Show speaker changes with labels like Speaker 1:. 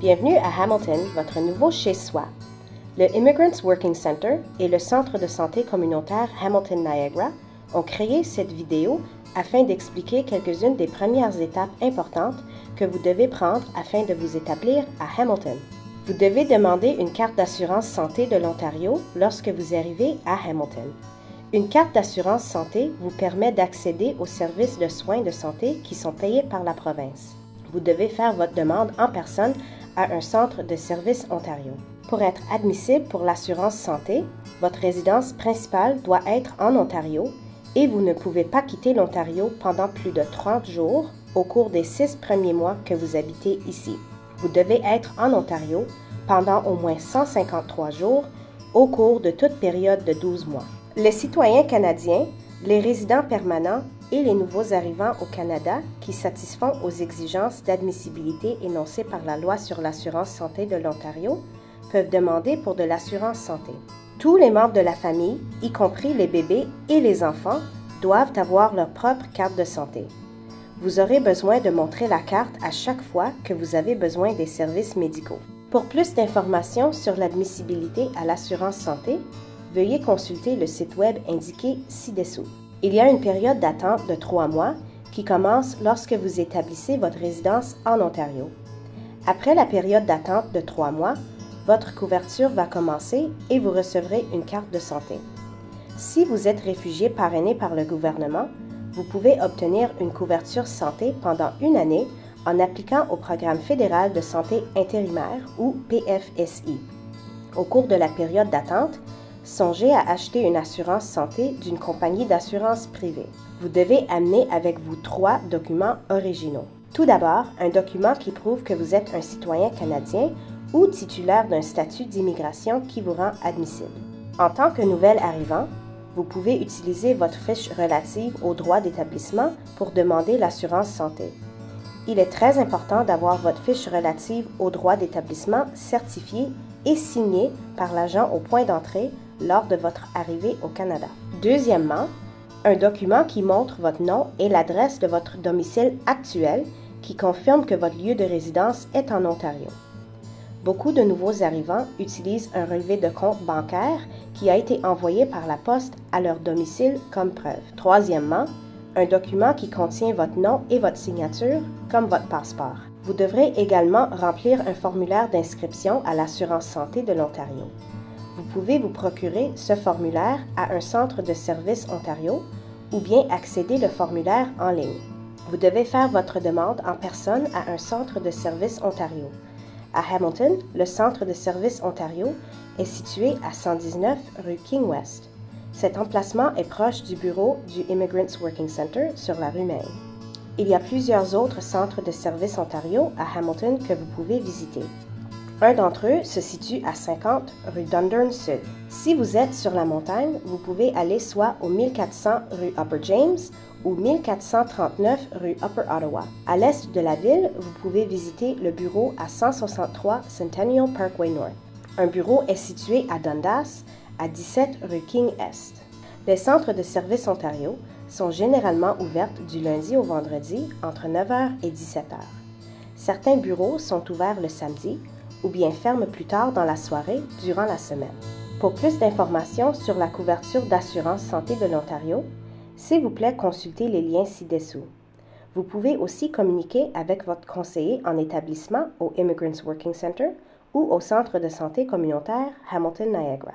Speaker 1: Bienvenue à Hamilton, votre nouveau chez-soi. Le Immigrants Working Center et le Centre de santé communautaire Hamilton Niagara ont créé cette vidéo afin d'expliquer quelques-unes des premières étapes importantes que vous devez prendre afin de vous établir à Hamilton. Vous devez demander une carte d'assurance santé de l'Ontario lorsque vous arrivez à Hamilton. Une carte d'assurance santé vous permet d'accéder aux services de soins de santé qui sont payés par la province. Vous devez faire votre demande en personne à un centre de services Ontario. Pour être admissible pour l'assurance santé, votre résidence principale doit être en Ontario et vous ne pouvez pas quitter l'Ontario pendant plus de 30 jours au cours des 6 premiers mois que vous habitez ici. Vous devez être en Ontario pendant au moins 153 jours au cours de toute période de 12 mois. Les citoyens canadiens, les résidents permanents et les nouveaux arrivants au Canada qui satisfont aux exigences d'admissibilité énoncées par la Loi sur l'assurance santé de l'Ontario peuvent demander pour de l'assurance santé. Tous les membres de la famille, y compris les bébés et les enfants, doivent avoir leur propre carte de santé. Vous aurez besoin de montrer la carte à chaque fois que vous avez besoin des services médicaux. Pour plus d'informations sur l'admissibilité à l'assurance santé, veuillez consulter le site web indiqué ci-dessous. Il y a une période d'attente de 3 mois qui commence lorsque vous établissez votre résidence en Ontario. Après la période d'attente de 3 mois, votre couverture va commencer et vous recevrez une carte de santé. Si vous êtes réfugié parrainé par le gouvernement, vous pouvez obtenir une couverture santé pendant une année en appliquant au Programme fédéral de santé intérimaire ou PFSI. Au cours de la période d'attente, songez à acheter une assurance santé d'une compagnie d'assurance privée. Vous devez amener avec vous 3 documents originaux. Tout d'abord, un document qui prouve que vous êtes un citoyen canadien ou titulaire d'un statut d'immigration qui vous rend admissible. En tant que nouvel arrivant, vous pouvez utiliser votre fiche relative aux droits d'établissement pour demander l'assurance santé. Il est très important d'avoir votre fiche relative aux droits d'établissement certifiée et signée par l'agent au point d'entrée lors de votre arrivée au Canada. Deuxièmement, un document qui montre votre nom et l'adresse de votre domicile actuel qui confirme que votre lieu de résidence est en Ontario. Beaucoup de nouveaux arrivants utilisent un relevé de compte bancaire qui a été envoyé par la poste à leur domicile comme preuve. Troisièmement, un document qui contient votre nom et votre signature, comme votre passeport. Vous devrez également remplir un formulaire d'inscription à l'assurance santé de l'Ontario. Vous pouvez vous procurer ce formulaire à un centre de services Ontario ou bien accéder le formulaire en ligne. Vous devez faire votre demande en personne à un centre de services Ontario. À Hamilton, le centre de services Ontario est situé à 119 rue King West. Cet emplacement est proche du bureau du Immigrants Working Center sur la rue Main. Il y a plusieurs autres centres de services Ontario à Hamilton que vous pouvez visiter. Un d'entre eux se situe à 50 rue Dundurn Sud. Si vous êtes sur la montagne, vous pouvez aller soit au 1400 rue Upper James ou 1439 rue Upper Ottawa. À l'est de la ville, vous pouvez visiter le bureau à 163 Centennial Parkway North. Un bureau est situé à Dundas, à 17 rue King Est. Les centres de services Ontario sont généralement ouverts du lundi au vendredi entre 9h et 17h. Certains bureaux sont ouverts le samedi ou bien ferment plus tard dans la soirée durant la semaine. Pour plus d'informations sur la couverture d'assurance santé de l'Ontario, s'il vous plaît, consultez les liens ci-dessous. Vous pouvez aussi communiquer avec votre conseiller en établissement au Immigrants Working Center ou au Centre de santé communautaire Hamilton Niagara.